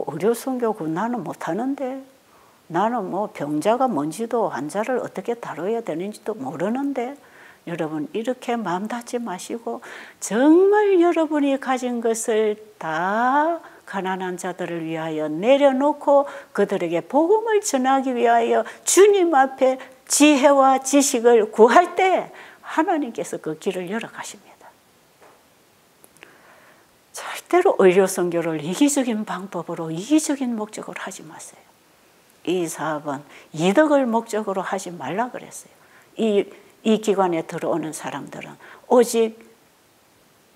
의료선교 나는 못하는데 나는 뭐 병자가 뭔지도 환자를 어떻게 다뤄야 되는지도 모르는데 여러분 이렇게 마음 닫지 마시고 정말 여러분이 가진 것을 다 가난한 자들을 위하여 내려놓고 그들에게 복음을 전하기 위하여 주님 앞에 지혜와 지식을 구할 때 하나님께서 그 길을 열어 가십니다. 절대로 의료선교를 이기적인 방법으로 이기적인 목적으로 하지 마세요. 이 사업은 이득을 목적으로 하지 말라 그랬어요. 이 기관에 들어오는 사람들은 오직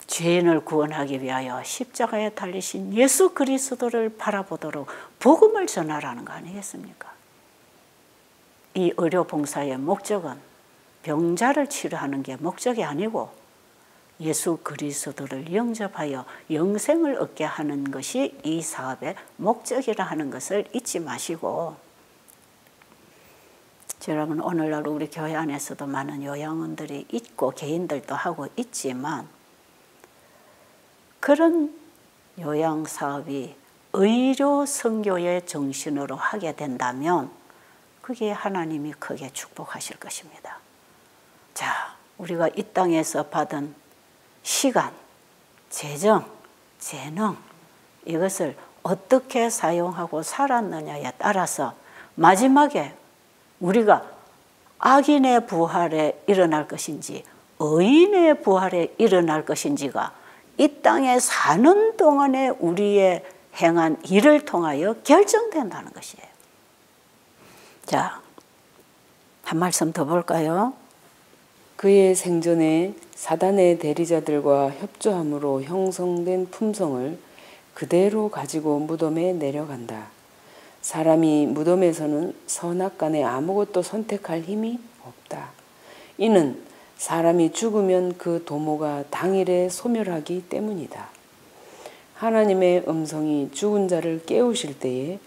죄인을 구원하기 위하여 십자가에 달리신 예수 그리스도를 바라보도록 복음을 전하라는 거 아니겠습니까? 이 의료봉사의 목적은 병자를 치료하는 게 목적이 아니고 예수 그리스도를 영접하여 영생을 얻게 하는 것이 이 사업의 목적이라 하는 것을 잊지 마시고 여러분 오늘날 우리 교회 안에서도 많은 요양원들이 있고 개인들도 하고 있지만 그런 요양사업이 의료 선교의 정신으로 하게 된다면 그게 하나님이 크게 축복하실 것입니다. 자, 우리가 이 땅에서 받은 시간, 재정, 재능 이것을 어떻게 사용하고 살았느냐에 따라서 마지막에 우리가 악인의 부활에 일어날 것인지 의인의 부활에 일어날 것인지가 이 땅에 사는 동안에 우리의 행한 일을 통하여 결정된다는 것이에요. 자, 한 말씀 더 볼까요? 그의 생전에 사단의 대리자들과 협조함으로 형성된 품성을 그대로 가지고 무덤에 내려간다. 사람이 무덤에서는 선악간에 아무것도 선택할 힘이 없다. 이는 사람이 죽으면 그 도모가 당일에 소멸하기 때문이다. 하나님의 음성이 죽은 자를 깨우실 때에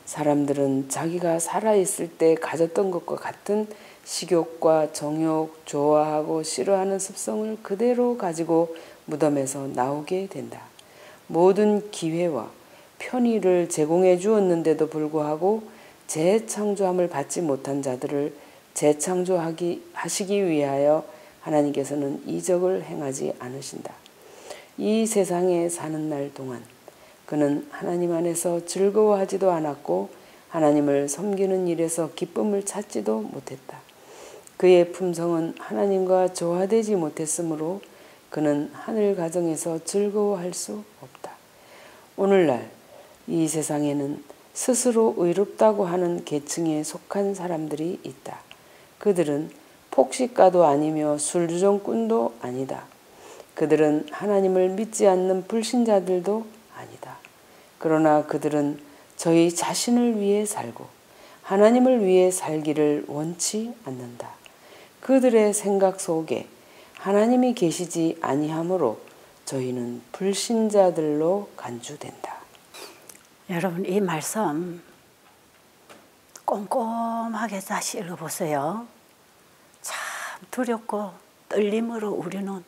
사람들은 자기가 살아있을 때 가졌던 것과 같은 식욕과 정욕, 좋아하고 싫어하는 습성을 그대로 가지고 무덤에서 나오게 된다. 모든 기회와 편의를 제공해 주었는데도 불구하고 재창조함을 받지 못한 자들을 재창조하시기 위하여 하나님께서는 이적을 행하지 않으신다. 이 세상에 사는 날 동안 그는 하나님 안에서 즐거워하지도 않았고 하나님을 섬기는 일에서 기쁨을 찾지도 못했다. 그의 품성은 하나님과 조화되지 못했으므로 그는 하늘 가정에서 즐거워할 수 없다. 오늘날 이 세상에는 스스로 의롭다고 하는 계층에 속한 사람들이 있다. 그들은 폭식가도 아니며 술주정꾼도 아니다. 그들은 하나님을 믿지 않는 불신자들도 아니다. 그러나 그들은 저희 자신을 위해 살고 하나님을 위해 살기를 원치 않는다. 그들의 생각 속에 하나님이 계시지 아니하므로 저희는 불신자들로 간주된다. 여러분, 이 말씀 꼼꼼하게 다시 읽어보세요. 참 두렵고 떨림으로 우리는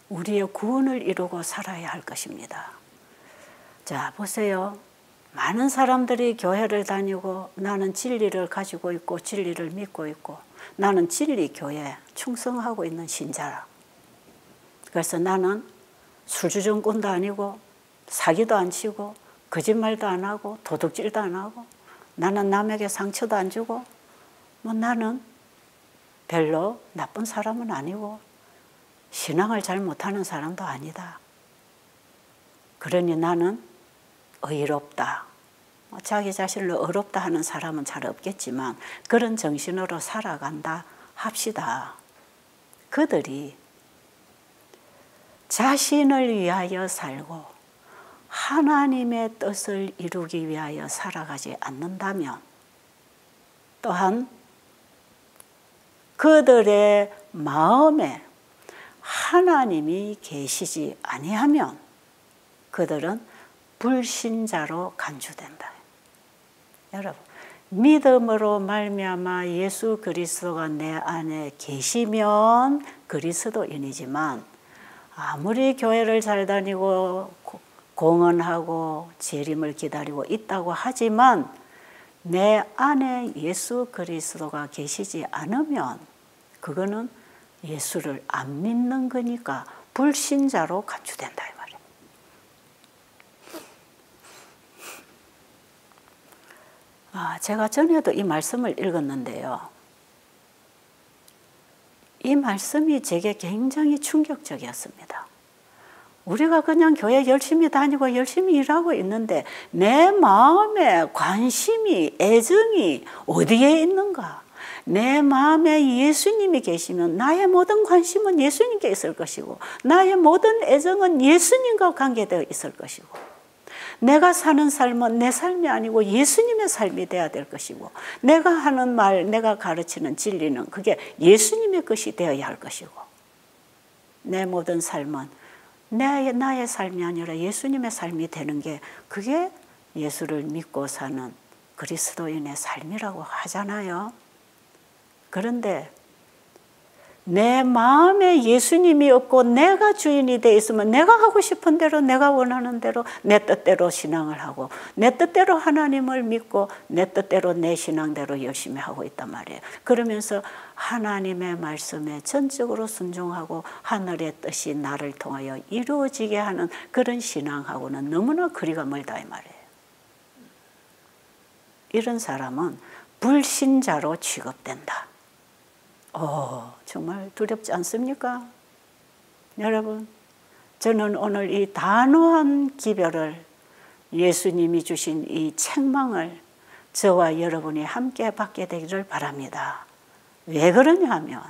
우리의 구원을 이루고 살아야 할 것입니다. 자, 보세요. 많은 사람들이 교회를 다니고 나는 진리를 가지고 있고 진리를 믿고 있고 나는 진리 교회에 충성하고 있는 신자라. 그래서 나는 술주정꾼도 아니고 사기도 안 치고 거짓말도 안 하고 도둑질도 안 하고 나는 남에게 상처도 안 주고 뭐 나는 별로 나쁜 사람은 아니고 신앙을 잘 못하는 사람도 아니다. 그러니 나는 의롭다. 자기 자신을 의롭다 하는 사람은 잘 없겠지만 그런 정신으로 살아간다 합시다. 그들이 자신을 위하여 살고 하나님의 뜻을 이루기 위하여 살아가지 않는다면 또한 그들의 마음에 하나님이 계시지 아니하면 그들은 불신자로 간주된다. 여러분, 믿음으로 말미암아 예수 그리스도가 내 안에 계시면 그리스도인이지만 아무리 교회를 잘 다니고 공헌하고 재림을 기다리고 있다고 하지만 내 안에 예수 그리스도가 계시지 않으면 그거는 예수를 안 믿는 거니까 불신자로 간주된다 이 말이에요. 제가 전에도 이 말씀을 읽었는데요. 이 말씀이 제게 굉장히 충격적이었습니다. 우리가 그냥 교회 열심히 다니고 열심히 일하고 있는데 내 마음에 관심이, 애정이 어디에 있는가? 내 마음에 예수님이 계시면 나의 모든 관심은 예수님께 있을 것이고 나의 모든 애정은 예수님과 관계되어 있을 것이고 내가 사는 삶은 내 삶이 아니고 예수님의 삶이 돼야 될 것이고 내가 하는 말, 내가 가르치는 진리는 그게 예수님의 것이 되어야 할 것이고 내 모든 삶은 나의 삶이 아니라 예수님의 삶이 되는 게 그게 예수를 믿고 사는 그리스도인의 삶이라고 하잖아요. 그런데 내 마음에 예수님이 없고 내가 주인이 돼 있으면 내가 하고 싶은 대로 내가 원하는 대로 내 뜻대로 신앙을 하고 내 뜻대로 하나님을 믿고 내 뜻대로 내 신앙대로 열심히 하고 있단 말이에요. 그러면서 하나님의 말씀에 전적으로 순종하고 하늘의 뜻이 나를 통하여 이루어지게 하는 그런 신앙하고는 너무나 거리가 멀다 이 말이에요. 이런 사람은 불신자로 취급된다. 정말 두렵지 않습니까? 여러분, 저는 오늘 이 단호한 기별을 예수님이 주신 이 책망을 저와 여러분이 함께 받게 되기를 바랍니다. 왜 그러냐 하면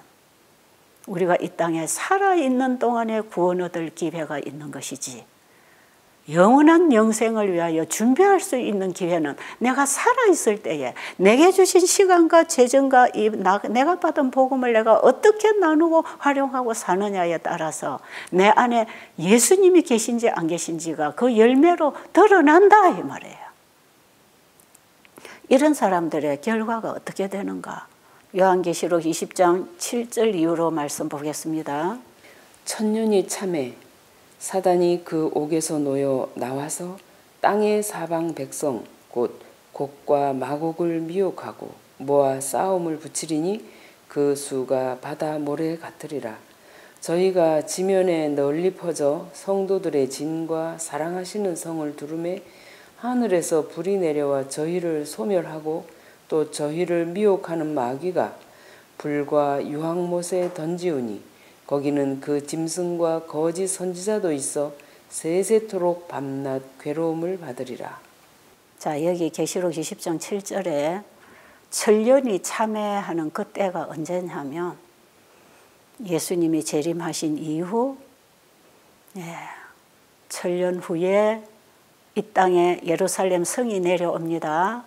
우리가 이 땅에 살아있는 동안에 구원 얻을 기회가 있는 것이지, 영원한 영생을 위하여 준비할 수 있는 기회는 내가 살아있을 때에 내게 주신 시간과 재정과 내가 받은 복음을 내가 어떻게 나누고 활용하고 사느냐에 따라서 내 안에 예수님이 계신지 안 계신지가 그 열매로 드러난다 이 말이에요. 이런 사람들의 결과가 어떻게 되는가? 요한계시록 20장 7절 이후로 말씀 보겠습니다. 천년이 참에 사단이 그 옥에서 놓여 나와서 땅의 사방 백성 곧 곡과 마곡을 미혹하고 모아 싸움을 붙이리니 그 수가 바다 모래 같으리라. 저희가 지면에 널리 퍼져 성도들의 진과 사랑하시는 성을 두루매 하늘에서 불이 내려와 저희를 소멸하고 또 저희를 미혹하는 마귀가 불과 유황못에 던지우니 거기는 그 짐승과 거짓 선지자도 있어 세세토록 밤낮 괴로움을 받으리라. 자, 여기 계시록 20장 7절에 천년이 참회하는 그때가 언제냐면 예수님이 재림하신 이후 천년 후에 이 땅에 예루살렘 성이 내려옵니다.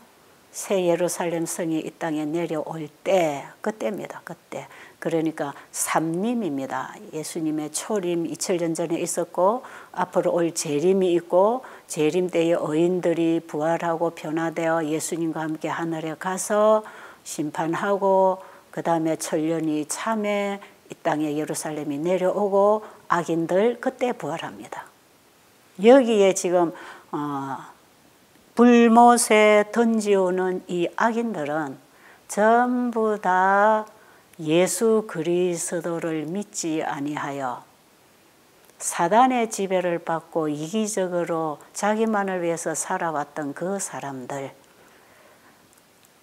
새 예루살렘 성이 이 땅에 내려올 때, 그때입니다. 그때. 그러니까 삼림입니다. 예수님의 초림 2000년 전에 있었고 앞으로 올 재림이 있고 재림 때에 의인들이 부활하고 변화되어 예수님과 함께 하늘에 가서 심판하고 그 다음에 천년이 참에 이 땅에 예루살렘이 내려오고 악인들 그때 부활합니다. 여기에 지금 불못에 던지오는 이 악인들은 전부 다 예수 그리스도를 믿지 아니하여 사단의 지배를 받고 이기적으로 자기만을 위해서 살아왔던 그 사람들,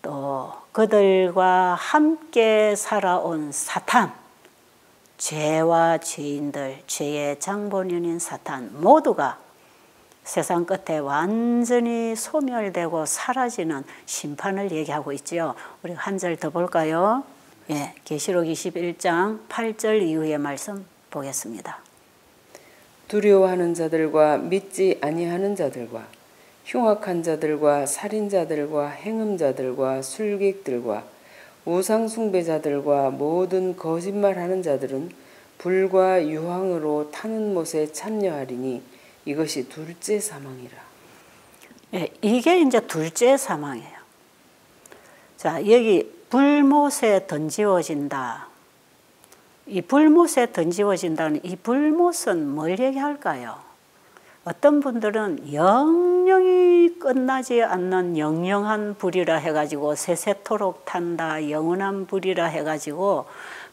또 그들과 함께 살아온 사탄, 죄와 죄인들, 죄의 장본인인 사탄 모두가 세상 끝에 완전히 소멸되고 사라지는 심판을 얘기하고 있죠. 우리 한 절 더 볼까요? 예, 계시록 21장 8절 이후의 말씀 보겠습니다. 두려워하는 자들과 믿지 아니하는 자들과 흉악한 자들과 살인자들과 행음자들과 술객들과 우상숭배자들과 모든 거짓말하는 자들은 불과 유황으로 타는 못에 참여하리니 이것이 둘째 사망이라. 예, 이게 이제 둘째 사망이에요. 자, 여기 불못에 던지워진다. 이 불못에 던지워진다는 이 불못은 뭘 얘기할까요? 어떤 분들은 영영이 끝나지 않는 영영한 불이라 해가지고 세세토록 탄다, 영원한 불이라 해가지고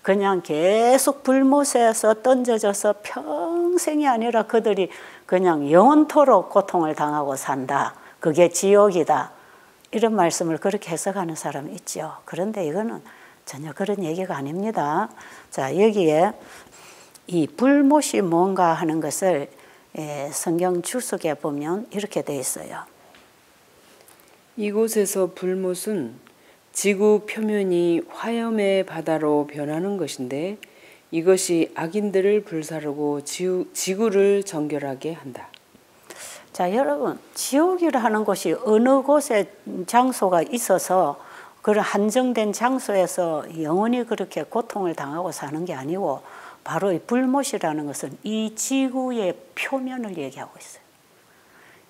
그냥 계속 불못에서 던져져서 평생이 아니라 그들이 그냥 영원토록 고통을 당하고 산다. 그게 지옥이다. 이런 말씀을 그렇게 해석하는 사람이 있죠. 그런데 이거는 전혀 그런 얘기가 아닙니다. 자, 여기에 이 불못이 뭔가 하는 것을 성경 주석에 보면 이렇게 돼 있어요. 이곳에서 불못은 지구 표면이 화염의 바다로 변하는 것인데 이것이 악인들을 불사르고 지구를 정결하게 한다. 자, 여러분, 지옥이라 하는 곳이 어느 곳에 장소가 있어서 그런 한정된 장소에서 영원히 그렇게 고통을 당하고 사는 게 아니고 바로 이 불못이라는 것은 이 지구의 표면을 얘기하고 있어요.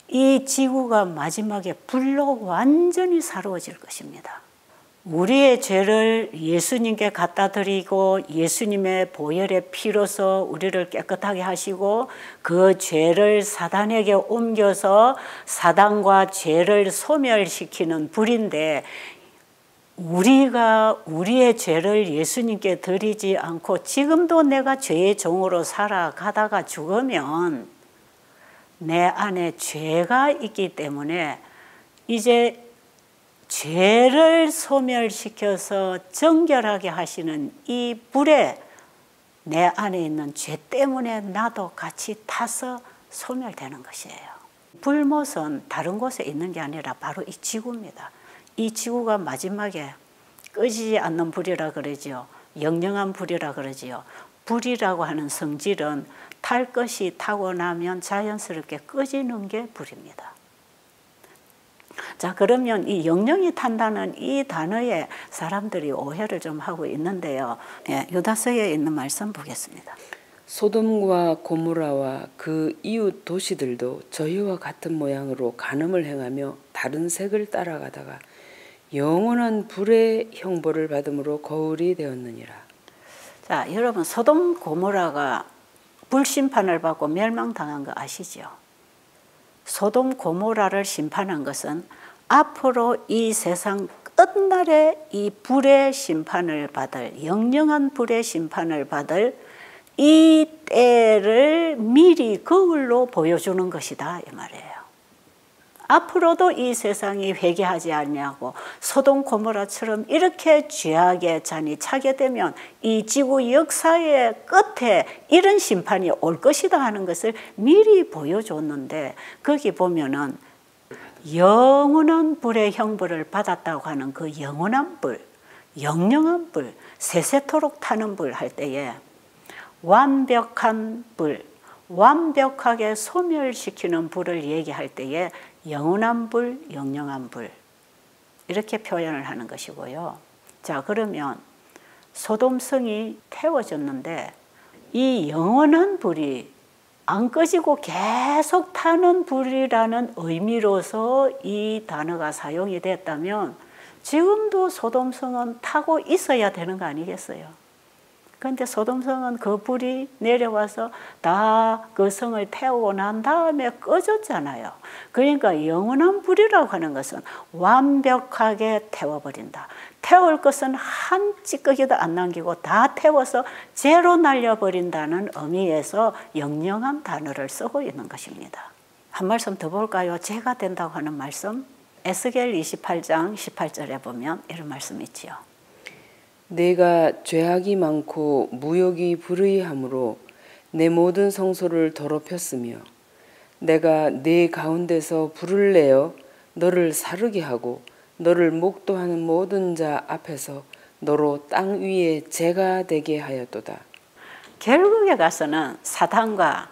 이 지구가 마지막에 불로 완전히 사로워질 것입니다. 우리의 죄를 예수님께 갖다 드리고 예수님의 보혈의 피로서 우리를 깨끗하게 하시고 그 죄를 사단에게 옮겨서 사단과 죄를 소멸시키는 불인데 우리가 우리의 죄를 예수님께 드리지 않고 지금도 내가 죄의 종으로 살아가다가 죽으면 내 안에 죄가 있기 때문에 이제 죄를 소멸시켜서 정결하게 하시는 이 불에 내 안에 있는 죄 때문에 나도 같이 타서 소멸되는 것이에요. 불못은 다른 곳에 있는 게 아니라 바로 이 지구입니다. 이 지구가 마지막에 끄지 않는 불이라 그러지요. 영영한 불이라 그러지요. 불이라고 하는 성질은 탈 것이 타고 나면 자연스럽게 꺼지는 게 불입니다. 자, 그러면 이 영영이 탄다는 이 단어에 사람들이 오해를 좀 하고 있는데요. 예, 유다서에 있는 말씀 보겠습니다. 소돔과 고모라와 그 이웃 도시들도 저희와 같은 모양으로 간음을 행하며 다른 색을 따라가다가 영원한 불의 형벌을 받음으로 거울이 되었느니라. 자, 여러분 소돔 고모라가 불심판을 받고 멸망당한 거 아시죠? 소돔 고모라를 심판한 것은 앞으로 이 세상 끝날에 이 불의 심판을 받을, 영영한 불의 심판을 받을 이 때를 미리 거울로 보여주는 것이다 이 말이에요. 앞으로도 이 세상이 회개하지 않냐고 소돔 고모라처럼 이렇게 죄악에 잔이 차게 되면 이 지구 역사의 끝에 이런 심판이 올 것이다 하는 것을 미리 보여줬는데 거기 보면은 영원한 불의 형벌을 받았다고 하는 그 영원한 불, 영영한 불, 세세토록 타는 불 할 때에 완벽한 불, 완벽하게 소멸시키는 불을 얘기할 때에 영원한 불, 영영한 불 이렇게 표현을 하는 것이고요. 자, 그러면 소돔성이 태워졌는데 이 영원한 불이 안 꺼지고 계속 타는 불이라는 의미로서 이 단어가 사용이 됐다면 지금도 소돔성은 타고 있어야 되는 거 아니겠어요? 그런데 소돔성은 그 불이 내려와서 다 그 성을 태우고 난 다음에 꺼졌잖아요. 그러니까 영원한 불이라고 하는 것은 완벽하게 태워버린다. 태울 것은 한 찌꺼기도 안 남기고 다 태워서 제로 날려버린다는 의미에서 영영한 단어를 쓰고 있는 것입니다. 한 말씀 더 볼까요? 죄가 된다고 하는 말씀 에스겔 28장 18절에 보면 이런 말씀이 있지요. 내가 죄악이 많고 무욕이 불의함으로 내 모든 성소를 더럽혔으며 내가 네 가운데서 불을 내어 너를 사르게 하고 너를 목도하는 모든 자 앞에서 너로 땅 위에 재가 되게 하였도다. 결국에 가서는 사탄과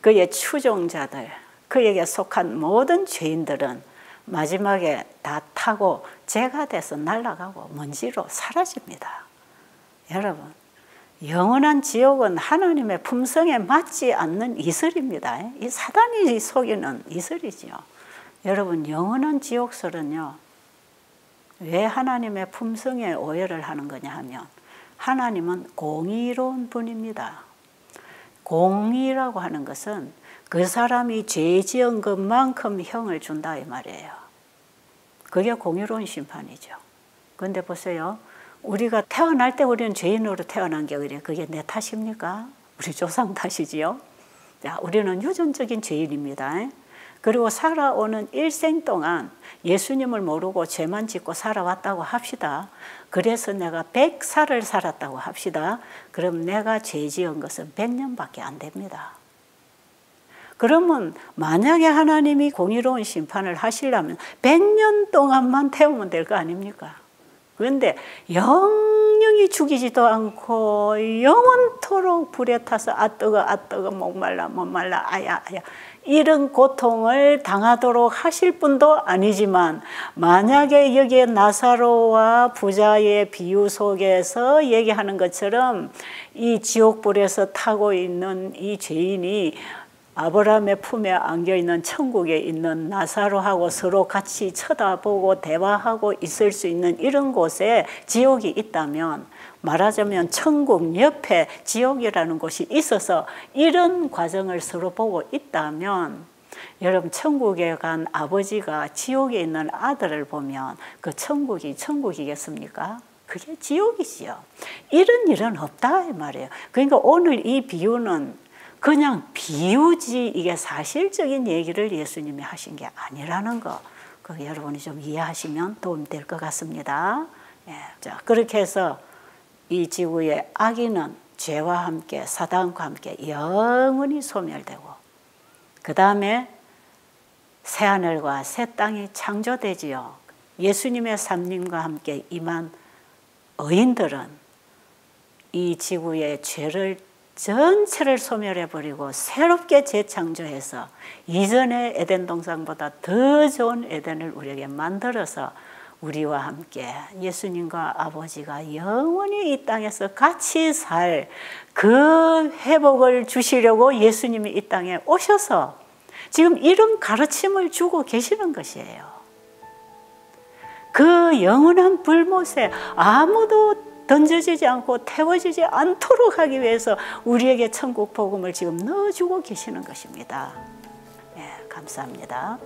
그의 추종자들, 그에게 속한 모든 죄인들은 마지막에 다 타고 재가 돼서 날아가고 먼지로 사라집니다. 여러분, 영원한 지옥은 하나님의 품성에 맞지 않는 이슬입니다. 이 사단이 속이는 이슬이지요. 여러분, 영원한 지옥설은요, 왜 하나님의 품성에 오해를 하는 거냐 하면 하나님은 공의로운 분입니다. 공의라고 하는 것은 그 사람이 죄 지은 것만큼 형을 준다 이 말이에요. 그게 공의로운 심판이죠. 그런데 보세요. 우리가 태어날 때 우리는 죄인으로 태어난 게 그게 내 탓입니까? 우리 조상 탓이지요. 자, 우리는 유전적인 죄인입니다. 그리고 살아오는 일생 동안 예수님을 모르고 죄만 짓고 살아왔다고 합시다. 그래서 내가 100살을 살았다고 합시다. 그럼 내가 죄 지은 것은 100년밖에 안 됩니다. 그러면 만약에 하나님이 공의로운 심판을 하시려면 100년 동안만 태우면 될 거 아닙니까? 그런데 영영이 죽이지도 않고 영원토록 불에 타서 아 뜨거 목말라 아야 이런 고통을 당하도록 하실 분도 아니지만 만약에 여기에 나사로와 부자의 비유 속에서 얘기하는 것처럼 이 지옥불에서 타고 있는 이 죄인이 아브라함의 품에 안겨있는 천국에 있는 나사로하고 서로 같이 쳐다보고 대화하고 있을 수 있는 이런 곳에 지옥이 있다면 말하자면 천국 옆에 지옥이라는 곳이 있어서 이런 과정을 서로 보고 있다면 여러분 천국에 간 아버지가 지옥에 있는 아들을 보면 그 천국이 천국이겠습니까? 그게 지옥이지요. 이런 일은 없다 이 말이에요. 그러니까 오늘 이 비유는 그냥 비유지 이게 사실적인 얘기를 예수님이 하신 게 아니라는 거 여러분이 좀 이해하시면 도움이 될 것 같습니다. 예. 자, 그렇게 해서 이 지구의 악인은 죄와 함께 사단과 함께 영원히 소멸되고 그 다음에 새하늘과 새 땅이 창조되지요. 예수님의 삼림과 함께 임한 의인들은 이 지구의 죄를 전체를 소멸해버리고 새롭게 재창조해서 이전의 에덴 동산보다 더 좋은 에덴을 우리에게 만들어서 우리와 함께 예수님과 아버지가 영원히 이 땅에서 같이 살 그 회복을 주시려고 예수님이 이 땅에 오셔서 지금 이런 가르침을 주고 계시는 것이에요. 그 영원한 불못에 아무도 던져지지 않고 태워지지 않도록 하기 위해서 우리에게 천국 복음을 지금 넣어주고 계시는 것입니다. 예, 감사합니다.